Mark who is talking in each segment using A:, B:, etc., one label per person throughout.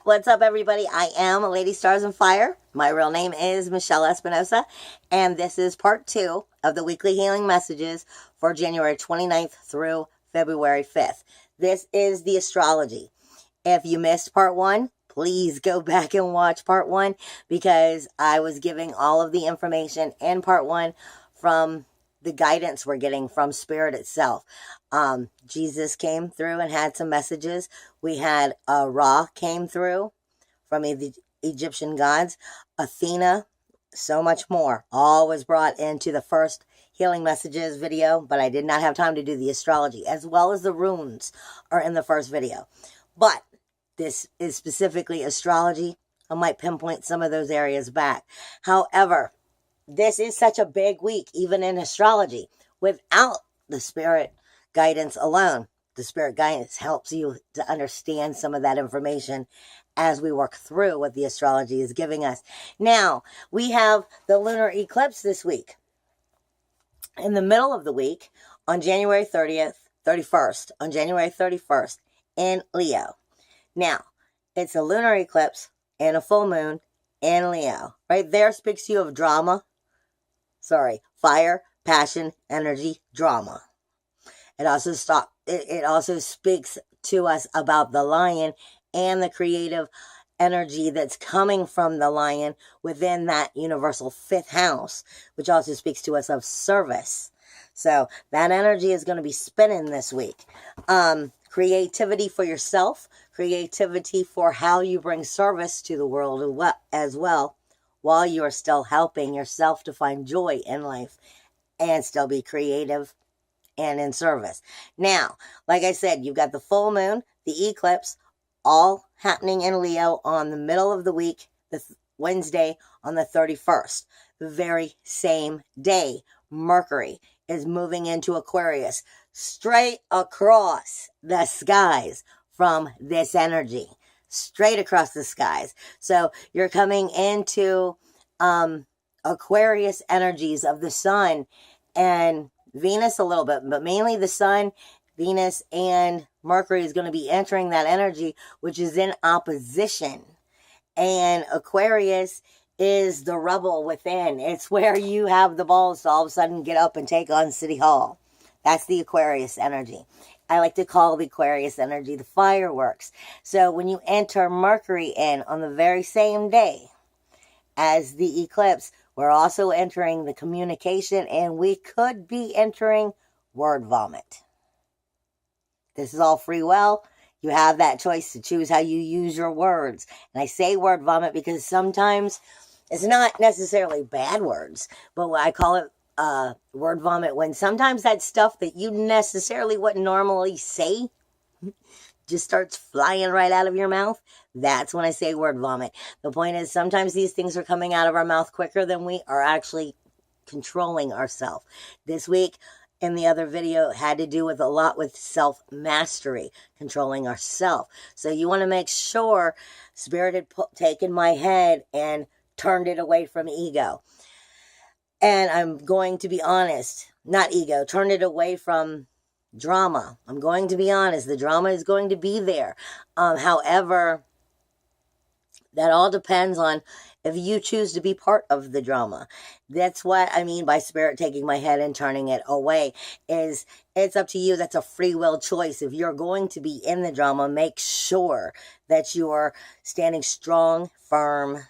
A: What's up, everybody? I am Lady Stars and Fire. My real name is Michelle Espinosa, and this is part 2 of the weekly healing messages for January 29th through February 5th. This is the astrology. If you missed part 1, please go back and watch part 1 because I was giving all of the information in part 1 from the guidance we're getting from Spirit itself. Jesus came through and had some messages. We had Ra came through from the Egyptian gods. Athena, so much more. All was brought into the first healing messages video, but I did not have time to do the astrology, as well as the runes are in the first video. But this is specifically astrology. I might pinpoint some of those areas back. However, this is such a big week, even in astrology, without the spirit guidance alone. The spirit guidance helps you to understand some of that information as we work through what the astrology is giving us. Now, we have the lunar eclipse this week. In the middle of the week, on January 31st, in Leo. Now, it's a lunar eclipse and a full moon in Leo. Right there speaks to you of drama. Fire, passion, energy, drama. It also speaks to us about the lion and the creative energy that's coming from the lion within that universal 5th house, which also speaks to us of service. So that energy is going to be spinning this week. Creativity for yourself, creativity for how you bring service to the world as well, while you are still helping yourself to find joy in life and still be creative and in service. Now, like I said, you've got the full moon, the eclipse, all happening in Leo on the middle of the week, Wednesday on the 31st. The very same day, Mercury is moving into Aquarius, straight across the skies from this energy. Straight across the skies. So you're coming into Aquarius energies of the sun and Venus a little bit, but mainly the sun, Venus, and Mercury is going to be entering that energy, which is in opposition. And Aquarius is the rebel within. It's where you have the balls to all of a sudden get up and take on City Hall. That's the Aquarius energy. I like to call the Aquarius energy the fireworks. So when you enter Mercury in on the very same day as the eclipse, we're also entering the communication, and we could be entering word vomit. This is all free will. You have that choice to choose how you use your words. And I say word vomit because sometimes it's not necessarily bad words, but I call it word vomit when sometimes that stuff that you necessarily wouldn't normally say just starts flying right out of your mouth. That's when I say word vomit. The point is, sometimes these things are coming out of our mouth quicker than we are actually controlling ourselves. This week, in the other video, had to do with a lot with self-mastery, controlling ourselves. So you want to make sure Spirit had taken my head and turned it away from ego. And I'm going to be honest, not ego, turn it away from drama. I'm going to be honest, the drama is going to be there. However, that all depends on if you choose to be part of the drama. That's what I mean by Spirit taking my head and turning it away. Is it's up to you. That's a free will choice. If you're going to be in the drama, make sure that you're standing strong, firm,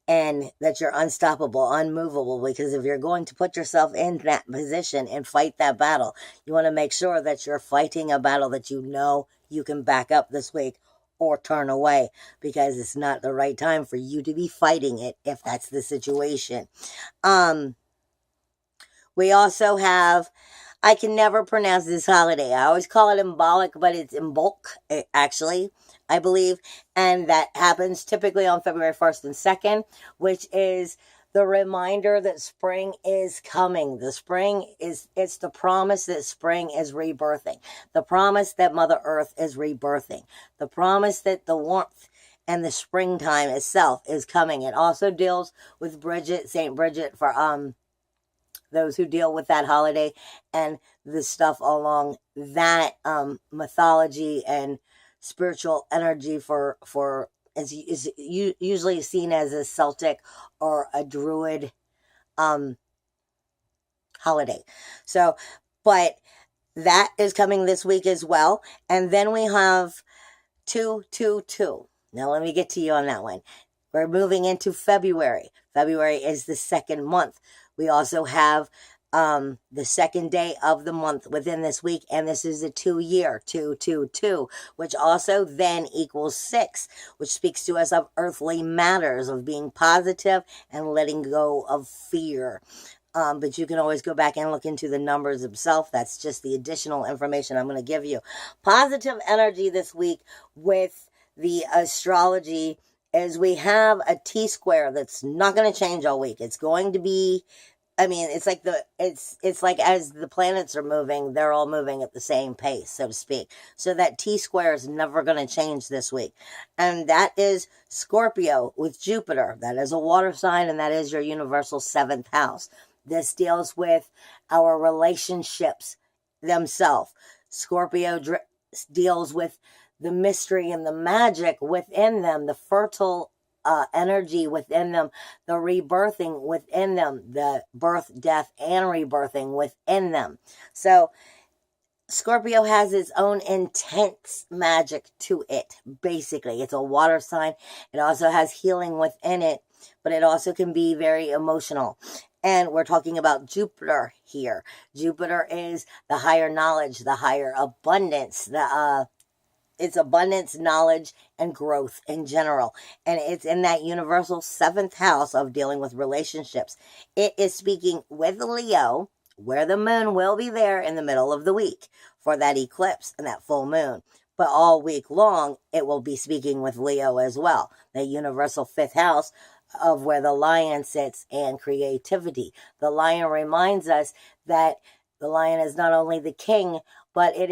A: and that you're unstoppable, unmovable, because if you're going to put yourself in that position and fight that battle, you want to make sure that you're fighting a battle that you know you can back up this week or turn away, because it's not the right time for you to be fighting it if that's the situation. We also have, I can never pronounce this holiday. I always call it Imbolc, but it's Imbolc, actually, I believe. And that happens typically on February 1st and 2nd, which is the reminder that spring is coming. It's the promise that spring is rebirthing. The promise that Mother Earth is rebirthing. The promise that the warmth and the springtime itself is coming. It also deals with St. Bridget, for those who deal with that holiday and the stuff along that mythology and spiritual energy for is usually seen as a Celtic or a Druid holiday. So, but that is coming this week as well. And then we have 222. Now let me get to you on that one. We're moving into February. February is the second month. We also have the second day of the month within this week, and this is a 2-year, 222, which also then equals 6, which speaks to us of earthly matters, of being positive and letting go of fear. But you can always go back and look into the numbers themselves. That's just the additional information I'm going to give you. Positive energy this week with the astrology is we have a T-square that's not going to change all week. It's going to be, I mean, it's like as the planets are moving, they're all moving at the same pace, so to speak. So that T-square is never going to change this week. And that is Scorpio with Jupiter. That is a water sign, and that is your universal 7th house. This deals with our relationships themselves. Scorpio deals with the mystery and the magic within them, the fertile energy within them, the rebirthing within them, the birth, death, and rebirthing within them. So Scorpio has its own intense magic to it, basically. It's a water sign. It also has healing within it, but it also can be very emotional. And we're talking about Jupiter here. Jupiter is the higher knowledge, the higher abundance, it's abundance, knowledge, and growth in general. And it's in that universal 7th house of dealing with relationships. It is speaking with Leo, where the moon will be there in the middle of the week for that eclipse and that full moon. But all week long, it will be speaking with Leo as well, the universal 5th house of where the lion sits and creativity. The lion reminds us that the lion is not only the king, but it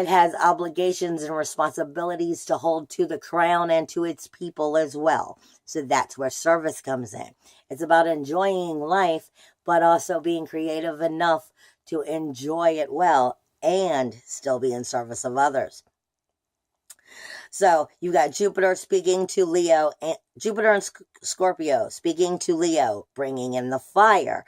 A: has obligations and responsibilities to hold to the crown and to its people as well. So that's where service comes in. It's about enjoying life, but also being creative enough to enjoy it well and still be in service of others. So you got Jupiter speaking to Leo, and Jupiter and Scorpio speaking to Leo, bringing in the fire.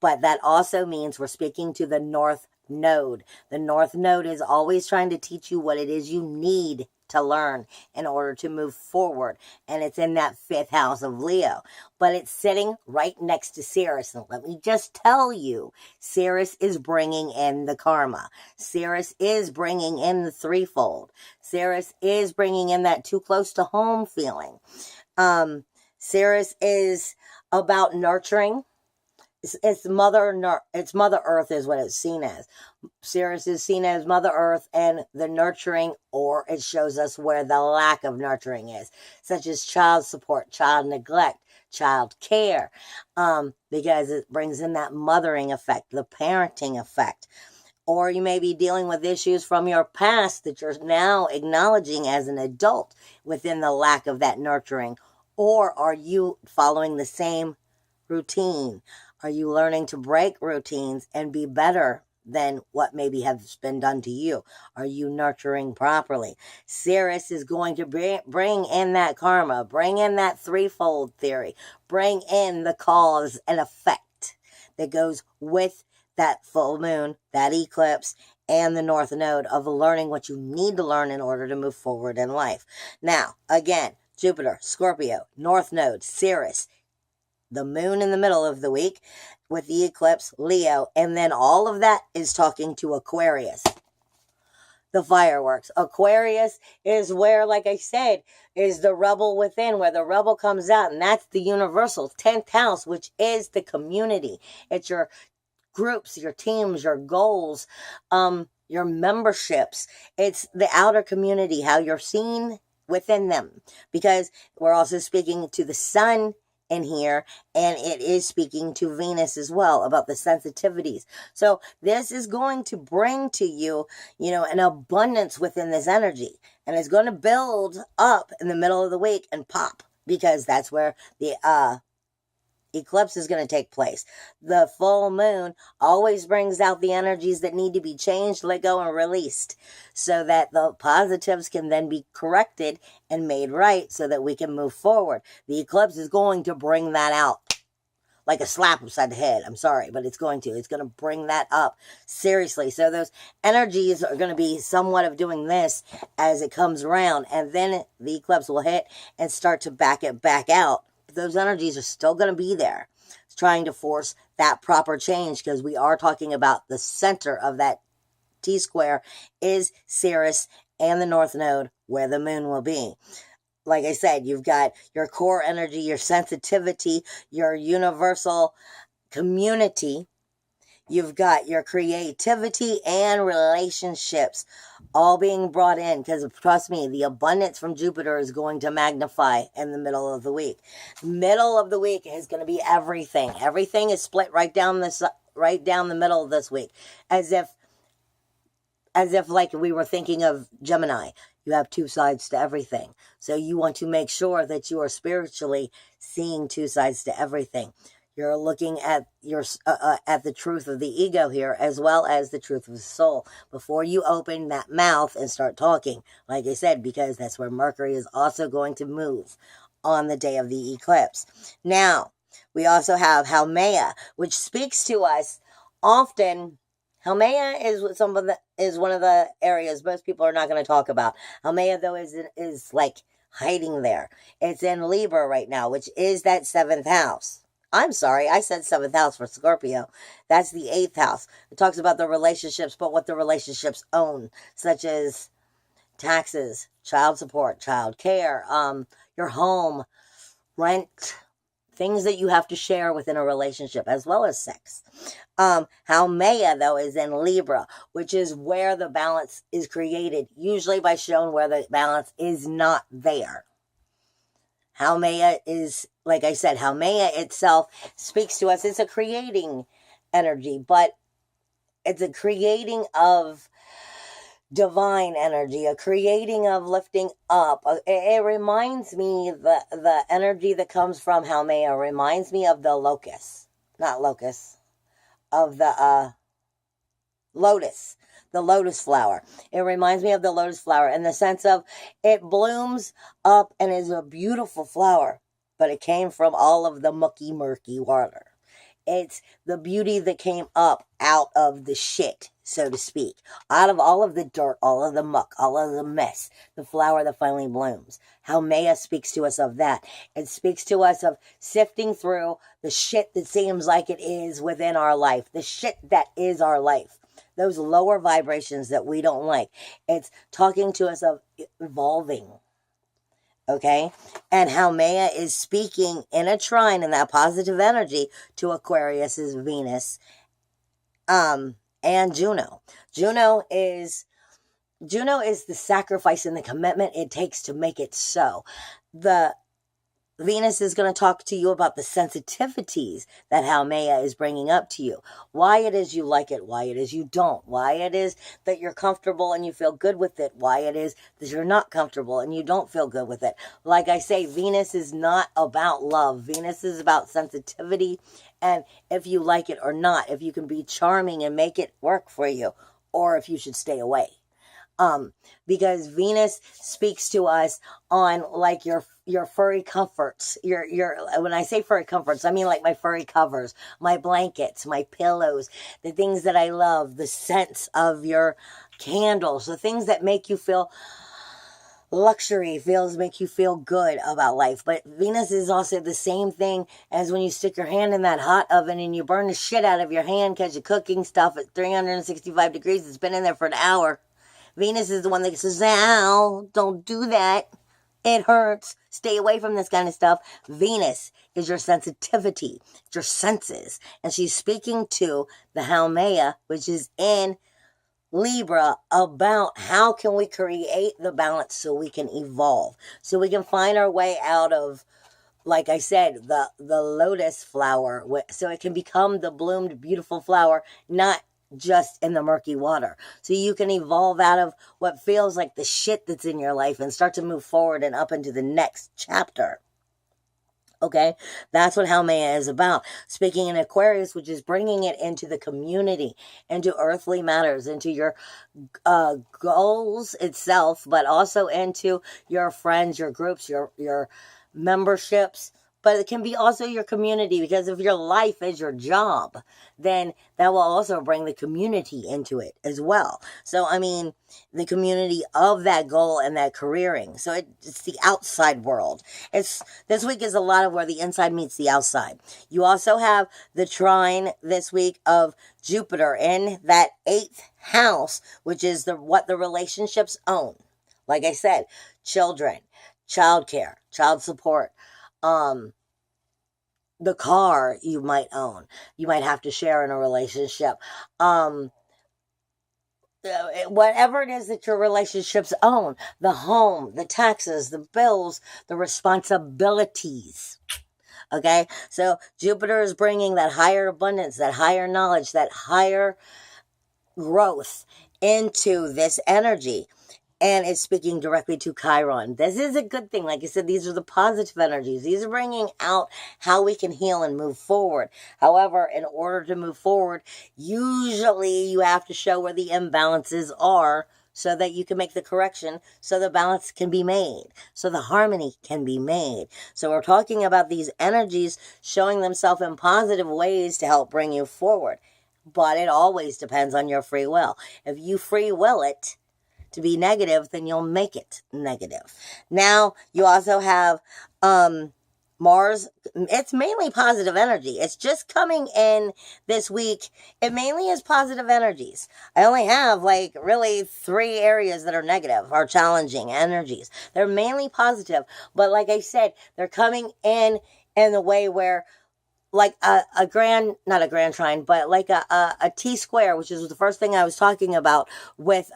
A: But that also means we're speaking to the North Node. The North Node is always trying to teach you what it is you need to learn in order to move forward. And it's in that 5th house of Leo. But it's sitting right next to Ceres. And let me just tell you, Ceres is bringing in the karma. Ceres is bringing in the threefold. Ceres is bringing in that too close to home feeling. Ceres is about nurturing. It's Mother Earth is what it's seen as. Ceres is seen as Mother Earth and the nurturing, or it shows us where the lack of nurturing is, such as child support, child neglect, child care, because it brings in that mothering effect, the parenting effect. Or you may be dealing with issues from your past that you're now acknowledging as an adult within the lack of that nurturing. Or are you following the same routine? Are you learning to break routines and be better than what maybe has been done to you? Are you nurturing properly? Ceres is going to bring in that karma, bring in that threefold theory, bring in the cause and effect that goes with that full moon, that eclipse, and the North Node of learning what you need to learn in order to move forward in life. Now, again, Jupiter, Scorpio, North Node, Ceres, the moon in the middle of the week with the eclipse, Leo, and then all of that is talking to Aquarius, the fireworks. Aquarius is where, like I said, is the rebel within, where the rebel comes out, and that's the universal 10th house, which is the community. It's your groups, your teams, your goals, your memberships. It's the outer community, how you're seen within them, because we're also speaking to the sun in here, and it is speaking to Venus as well about the sensitivities. So this is going to bring to you, an abundance within this energy, and it's going to build up in the middle of the week and pop, because that's where the eclipse is going to take place. The full moon always brings out the energies that need to be changed, let go, and released so that the positives can then be corrected and made right so that we can move forward. The eclipse is going to bring that out like a slap upside the head. I'm sorry, but it's going to bring that up seriously. So those energies are going to be somewhat of doing this as it comes around, and then the eclipse will hit and start to back it back out. But those energies are still going to be there. It's trying to force that proper change because we are talking about the center of that T-square is Sirius and the North Node where the moon will be. Like I said, you've got your core energy, your sensitivity, your universal community. You've got your creativity and relationships all being brought in because, trust me, the abundance from Jupiter is going to magnify in the middle of the week. Middle of the week is going to be everything. Everything is split right down the middle of this week, as if like we were thinking of Gemini. You have two sides to everything. So you want to make sure that you are spiritually seeing two sides to everything. You're looking at at the truth of the ego here, as well as the truth of the soul, before you open that mouth and start talking. Like I said, because that's where Mercury is also going to move on the day of the eclipse. Now, we also have Haumea, which speaks to us often. Haumea is one of the areas most people are not going to talk about. Haumea, though, is like hiding there. It's in Libra right now, which is that 7th house. I'm sorry, I said 7th house for Scorpio. That's the 8th house. It talks about the relationships, but what the relationships own, such as taxes, child support, child care, your home, rent, things that you have to share within a relationship, as well as sex. Haumea, though, is in Libra, which is where the balance is created, usually by showing where the balance is not there. Haumea is, like I said, Haumea itself speaks to us. It's a creating energy, but it's a creating of divine energy, a creating of lifting up. It reminds me, the energy that comes from Haumea reminds me of the lotus flower. It reminds me of the lotus flower in the sense of it blooms up and is a beautiful flower, but it came from all of the mucky, murky water. It's the beauty that came up out of the shit, so to speak. Out of all of the dirt, all of the muck, all of the mess, the flower that finally blooms. Haumea speaks to us of that. It speaks to us of sifting through the shit that seems like it is within our life. The shit that is our life. Those lower vibrations that we don't like. It's talking to us of evolving. Okay? And Haumea is speaking in a trine in that positive energy to Aquarius's Venus and Juno. Juno is the sacrifice and the commitment it takes to make it so. The Venus is going to talk to you about the sensitivities that Haumea is bringing up to you. Why it is you like it, why it is you don't. Why it is that you're comfortable and you feel good with it. Why it is that you're not comfortable and you don't feel good with it. Like I say, Venus is not about love. Venus is about sensitivity and if you like it or not. If you can be charming and make it work for you. Or if you should stay away. Because Venus speaks to us on like your furry comforts. When I say furry comforts, I mean like my furry covers, my blankets, my pillows, the things that I love, the scents of your candles, the things that make you feel luxury, make you feel good about life. But Venus is also the same thing as when you stick your hand in that hot oven and you burn the shit out of your hand because you're cooking stuff at 365 degrees. It's been in there for an hour. Venus is the one that says, "Ow, don't do that. It hurts. Stay away from this kind of stuff." Venus is your sensitivity, your senses. And she's speaking to the Haumea, which is in Libra, about how can we create the balance so we can evolve, so we can find our way out of, like I said, the lotus flower, so it can become the bloomed, beautiful flower, not just in the murky water. So you can evolve out of what feels like the shit that's in your life and start to move forward and up into the next chapter. Okay, that's what Haumea is about. Speaking in Aquarius, which is bringing it into the community, into earthly matters, into your goals itself, but also into your friends, your groups, your memberships. But it can be also your community, because if your life is your job, then that will also bring the community into it as well. So, I mean, the community of that goal and that careering. So it's the outside world. This week is a lot of where the inside meets the outside. You also have the trine this week of Jupiter in that 8th house, which is what the relationships own. Like I said, children, childcare, child support, the car you might own, you might have to share in a relationship, whatever it is that your relationships own, the home, the taxes, the bills, the responsibilities. Okay, so Jupiter is bringing that higher abundance, that higher knowledge, that higher growth into this energy. And it's speaking directly to Chiron. This is a good thing. Like I said, these are the positive energies. These are bringing out how we can heal and move forward. However, in order to move forward, usually you have to show where the imbalances are so that you can make the correction, so the balance can be made, so the harmony can be made. So we're talking about these energies showing themselves in positive ways to help bring you forward. But it always depends on your free will. If you free will it to be negative, then you'll make it negative. Now, you also have Mars. It's mainly positive energy. It's just coming in this week. It mainly is positive energies. I only have like really 3 areas that are negative, are challenging energies. They're mainly positive. But like I said, they're coming in the way where like not a grand trine, but like a T square, which is the first thing I was talking about with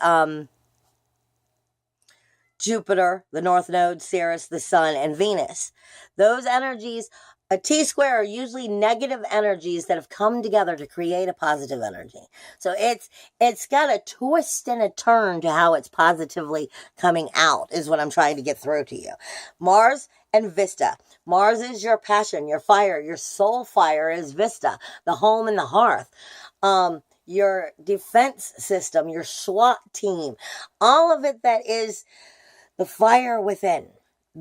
A: Jupiter, the North Node, Ceres, the Sun, and Venus. Those energies, a T square, are usually negative energies that have come together to create a positive energy. So it's got a twist and a turn to how it's positively coming out, is what I'm trying to get through to you. Mars and Vista. Mars is your passion, your fire, your soul fire is Vista, the home and the hearth. Your defense system, your SWAT team, all of it that is the fire within,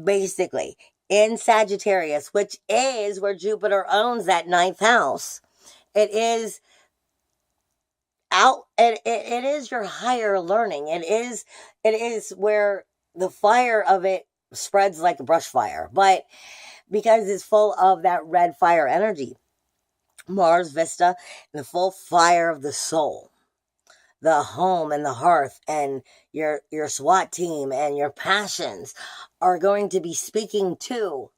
A: basically, in Sagittarius, which is where Jupiter owns that 9th house. It is it is your higher learning. It is where the fire of it spreads like a brush fire, but because it's full of that red fire energy. Mars, Vista, and the full fire of the soul, the home and the hearth, and your SWAT team and your passions are going to be speaking to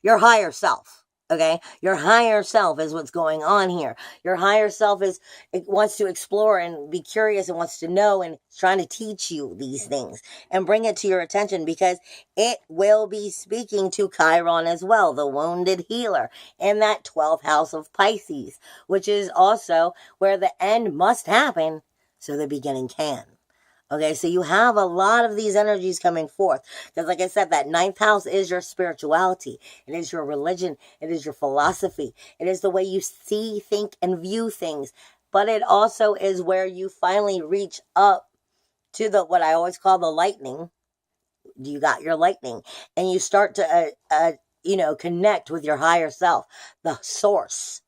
A: your higher self. Okay, your higher self is what's going on here. Your higher self it wants to explore and be curious and wants to know and is trying to teach you these things and bring it to your attention, because it will be speaking to Chiron as well, the wounded healer, in that 12th house of Pisces, which is also where the end must happen so the beginning can. Okay, so you have a lot of these energies coming forth. Because like I said, that 9th house is your spirituality. It is your religion. It is your philosophy. It is the way you see, think, and view things. But it also is where you finally reach up to what I always call the lightning. You got your lightning. And you start to, connect with your higher self, the source.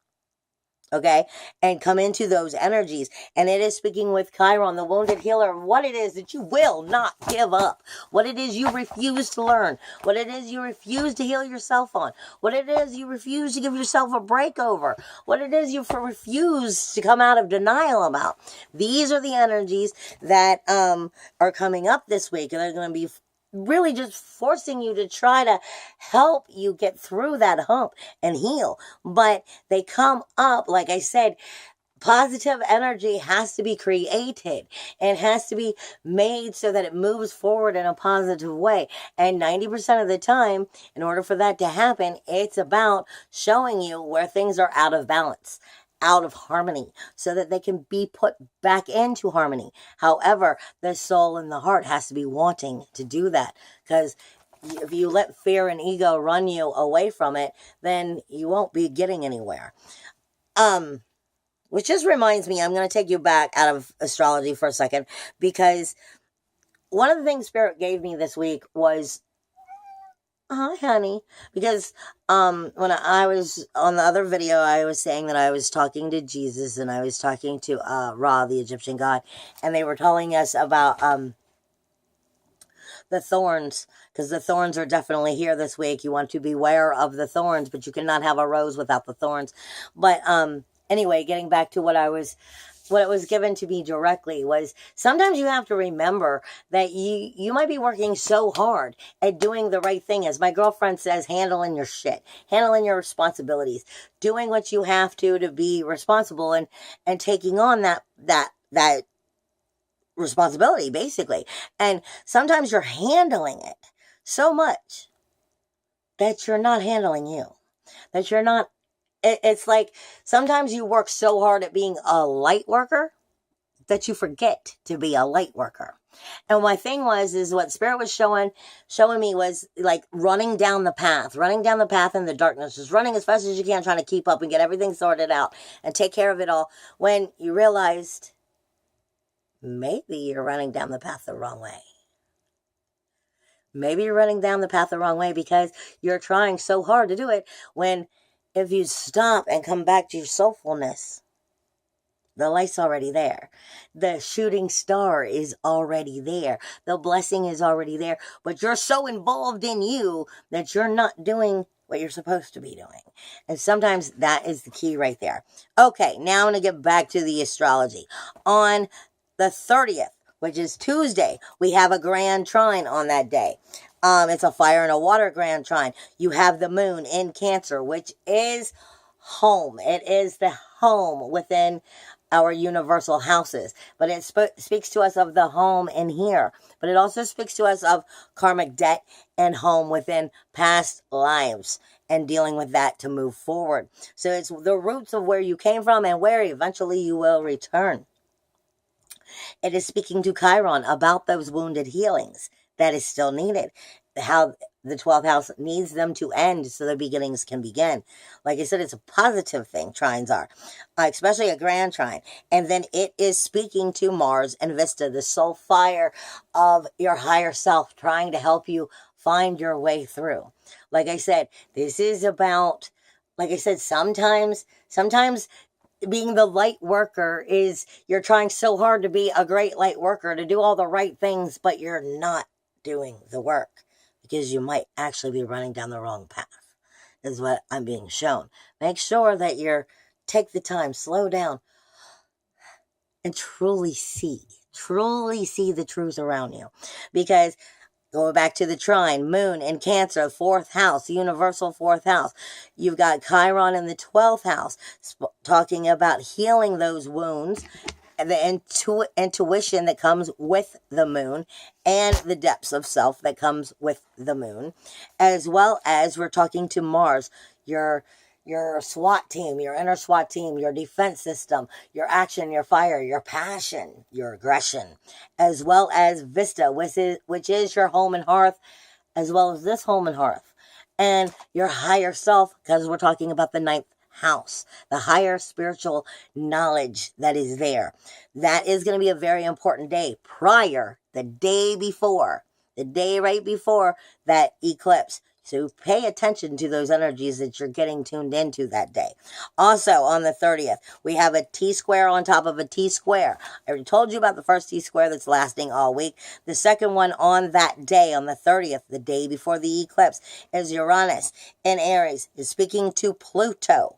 A: Okay, and come into those energies. And it is speaking with Chiron, the wounded healer, what it is that you will not give up, what it is you refuse to learn, what it is you refuse to heal yourself on, what it is you refuse to give yourself a break over, what it is you refuse to come out of denial about. These are the energies that are coming up this week, and they're going to be really just forcing you to try to help you get through that hump and heal. But they come up, like I said, positive energy has to be created and has to be made so that it moves forward in a positive way. And 90% of the time, in order for that to happen, it's about showing you where things are out of balance, out of harmony, so that they can be put back into harmony. However, the soul and the heart has to be wanting to do that, because if you let fear and ego run you away from it, then you won't be getting anywhere. Which just reminds me, I'm going to take you back out of astrology for a second, because one of the things Spirit gave me this week was, hi, honey, because when I was on the other video, I was saying that I was talking to Jesus, and I was talking to Ra, the Egyptian god, and they were telling us about the thorns, because the thorns are definitely here this week. You want to beware of the thorns, but you cannot have a rose without the thorns. But anyway, getting back to what it was given to me directly was, sometimes you have to remember that you might be working so hard at doing the right thing. As my girlfriend says, handling your shit, handling your responsibilities, doing what you have to be responsible, and taking on that responsibility, basically. And sometimes you're handling it so much that you're not handling you, that you're not. It's like sometimes you work so hard at being a light worker that you forget to be a light worker. And my thing is what Spirit was showing me was like running down the path in the darkness, just running as fast as you can, trying to keep up and get everything sorted out and take care of it all, when you realized maybe you're running down the path the wrong way. Maybe you're running down the path the wrong way because you're trying so hard to do it, when if you stop and come back to your soulfulness, the light's already there. The shooting star is already there. The blessing is already there. But you're so involved in you that you're not doing what you're supposed to be doing. And sometimes that is the key right there. Okay, now I'm going to get back to the astrology. On the 30th, which is Tuesday, we have a grand trine on that day. It's a fire and a water grand trine. You have the moon in Cancer, which is home. It is the home within our universal houses. But it speaks to us of the home in here. But it also speaks to us of karmic debt and home within past lives, and dealing with that to move forward. So it's the roots of where you came from and where eventually you will return. It is speaking to Chiron about those wounded healings that is still needed. How the 12th house needs them to end so the beginnings can begin. Like I said, it's a positive thing, trines are, especially a grand trine. And then it is speaking to Mars and Vesta, the soul fire of your higher self, trying to help you find your way through. Like I said, this is about, like I said, sometimes being the light worker is you're trying so hard to be a great light worker, to do all the right things, but you're not doing the work because you might actually be running down the wrong path, is what I'm being shown. Make sure that take the time, slow down, and truly see the truth around you. Because going back to the trine, moon in Cancer, 4th house, universal 4th house. You've got Chiron in the 12th house, talking about healing those wounds, the intuition that comes with the moon, and the depths of self that comes with the moon. As well as we're talking to Mars, your SWAT team, your inner SWAT team, your defense system, your action, your fire, your passion, your aggression, as well as Vista, which is your home and hearth, as well as this home and hearth, and your higher self, because we're talking about the 9th house, the higher spiritual knowledge that is there. That is going to be a very important day the day right before that eclipse. So pay attention to those energies that you're getting tuned into that day. Also, on the 30th, we have a T-square on top of a T-square. I already told you about the first T-square that's lasting all week. The second one on that day, on the 30th, the day before the eclipse, is Uranus in Aries. Is speaking to Pluto.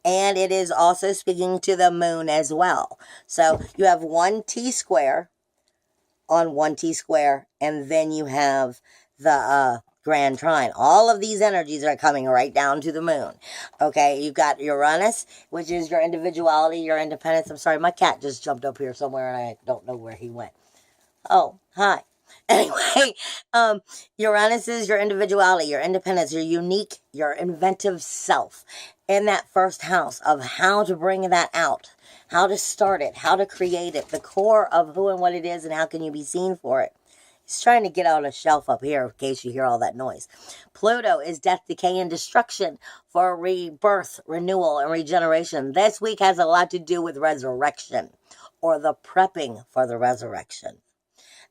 A: And it is also speaking to the moon as well. So you have one T-square on one T-square, and then you have the grand trine. All of these energies are coming right down to the moon. Okay, you've got Uranus, which is your individuality, your independence. I'm sorry, my cat just jumped up here somewhere and I don't know where he went. Oh, hi. Anyway, Uranus is your individuality, your independence, your unique, your inventive self in that first house of how to bring that out, how to start it, how to create it, the core of who and what it is, and how can you be seen for it He's trying to get on a shelf up here in case you hear all that noise. Pluto is death, decay, and destruction for rebirth, renewal, and regeneration. This week has a lot to do with resurrection or the prepping for the resurrection.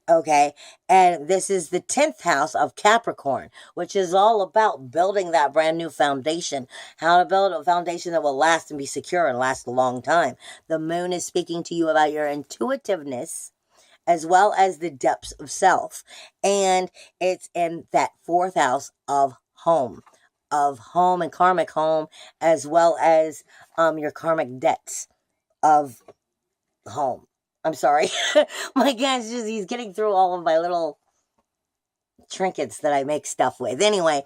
A: Okay, and this is the 10th house of Capricorn, which is all about building that brand new foundation, how to build a foundation that will last and be secure and last a long time. The moon is speaking to you about your intuitiveness as well as the depths of self, and it's in that 4th house of home and karmic home, as well as your karmic debts of home. I'm sorry. My guy's he's getting through all of my little trinkets that I make stuff with. Anyway,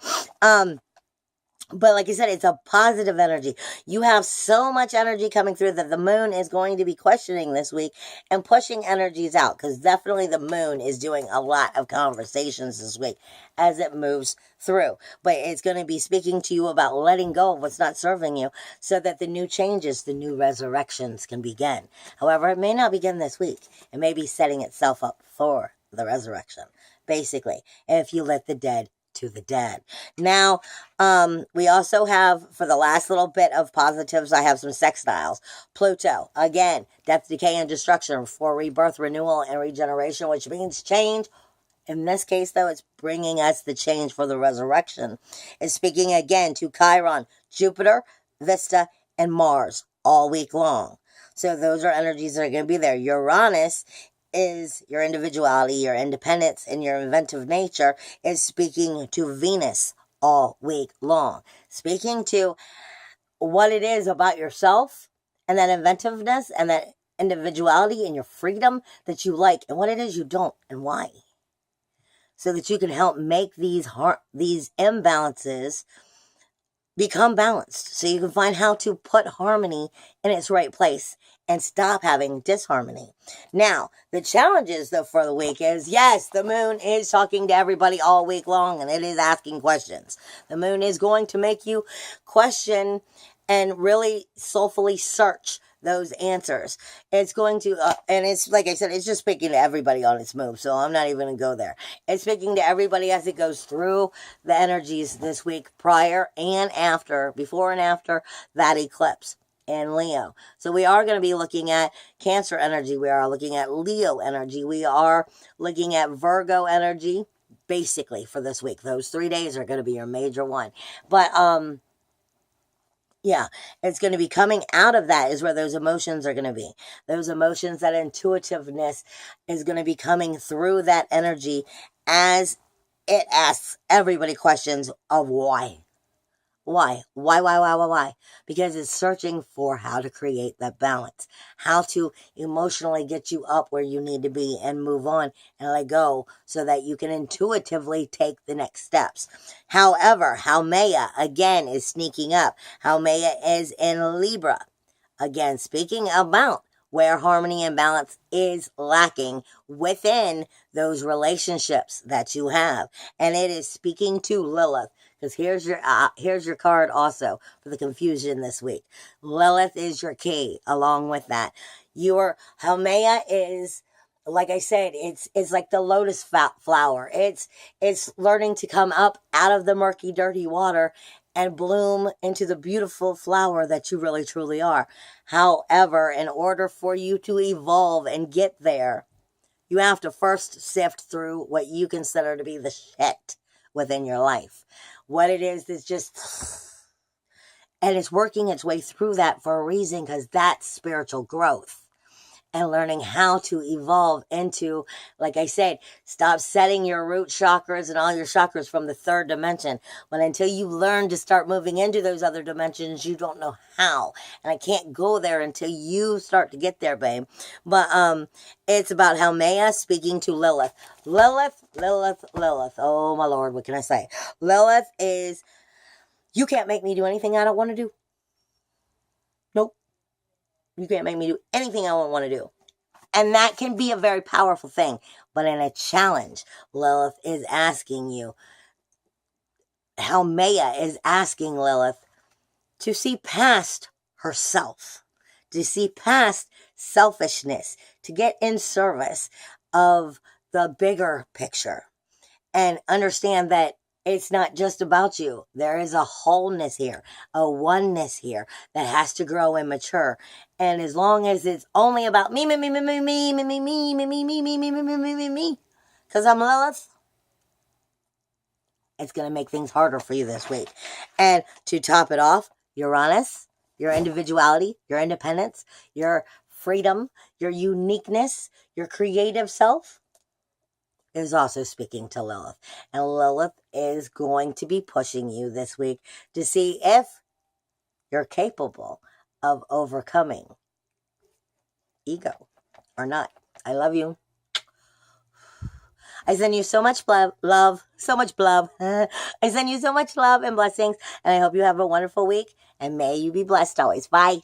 A: but like I said, it's a positive energy. You have so much energy coming through that the moon is going to be questioning this week and pushing energies out, because definitely the moon is doing a lot of conversations this week as it moves through. But it's going to be speaking to you about letting go of what's not serving you so that the new changes, the new resurrections can begin. However, it may not begin this week. It may be setting itself up for the resurrection, basically, if you let the dead to the dead. Now, we also have, for the last little bit of positives, I have some sextiles. Pluto, again, death, decay, and destruction for rebirth, renewal, and regeneration, which means change. In this case, though, it's bringing us the change for the resurrection. It's speaking again to Chiron, Jupiter, Vesta, and Mars all week long. So those are energies that are going to be there. Uranus is your individuality, your independence, and your inventive nature, is speaking to Venus all week long. Speaking to what it is about yourself and that inventiveness and that individuality and your freedom that you like and what it is you don't and why. So that you can help make these imbalances become balanced. So you can find how to put harmony in its right place and stop having disharmony. Now, the challenges, though, for the week is, yes, the moon is talking to everybody all week long, and it is asking questions. The moon is going to make you question and really soulfully search those answers. It's going to, and it's, like I said, it's just speaking to everybody on its move, so I'm not even going to go there. It's speaking to everybody as it goes through the energies this week, prior and after, before and after that eclipse in Leo. So we are going to be looking at Cancer energy. We are looking at Leo energy. We are looking at Virgo energy, basically, for this week. Those 3 days are going to be your major one. But, yeah, it's going to be coming out of that is where those emotions are going to be. Those emotions, that intuitiveness is going to be coming through that energy as it asks everybody questions of why. Why? Because it's searching for how to create that balance, how to emotionally get you up where you need to be and move on and let go so that you can intuitively take the next steps. However, Haumea, again, is sneaking up. Haumea is in Libra. Again, speaking about where harmony and balance is lacking within those relationships that you have. And it is speaking to Lilith. Because here's your card also for the confusion this week. Lilith is your key along with that. Your Haumea is, like I said, it's like the lotus flower. It's learning to come up out of the murky, dirty water and bloom into the beautiful flower that you really truly are. However, in order for you to evolve and get there, you have to first sift through what you consider to be the shit within your life. What it is just, and it's working its way through that for a reason, because that's spiritual growth. And learning how to evolve into, like I said, stop setting your root chakras and all your chakras from the 3rd dimension. But until you learn to start moving into those other dimensions, you don't know how. And I can't go there until you start to get there, babe. But it's about Haumea speaking to Lilith. Lilith. Oh, my Lord, what can I say? Lilith is, you can't make me do anything I don't want to do. Nope. You can't make me do anything I don't want to do. And that can be a very powerful thing. But in a challenge, Lilith is asking you, Haumea is asking Lilith to see past herself, to see past selfishness, to get in service of the bigger picture and understand that it's not just about you. There is a wholeness here, a oneness here that has to grow and mature. And as long as it's only about me, because I'm Lilith, it's going to make things harder for you this week. And to top it off, Uranus, your individuality, your independence, your freedom, your uniqueness, your creative self is also speaking to Lilith. And Lilith is going to be pushing you this week to see if you're capable of overcoming ego or not. I love you. I send you so much love, so much love. I send you so much love and blessings, and I hope you have a wonderful week, and may you be blessed always. Bye.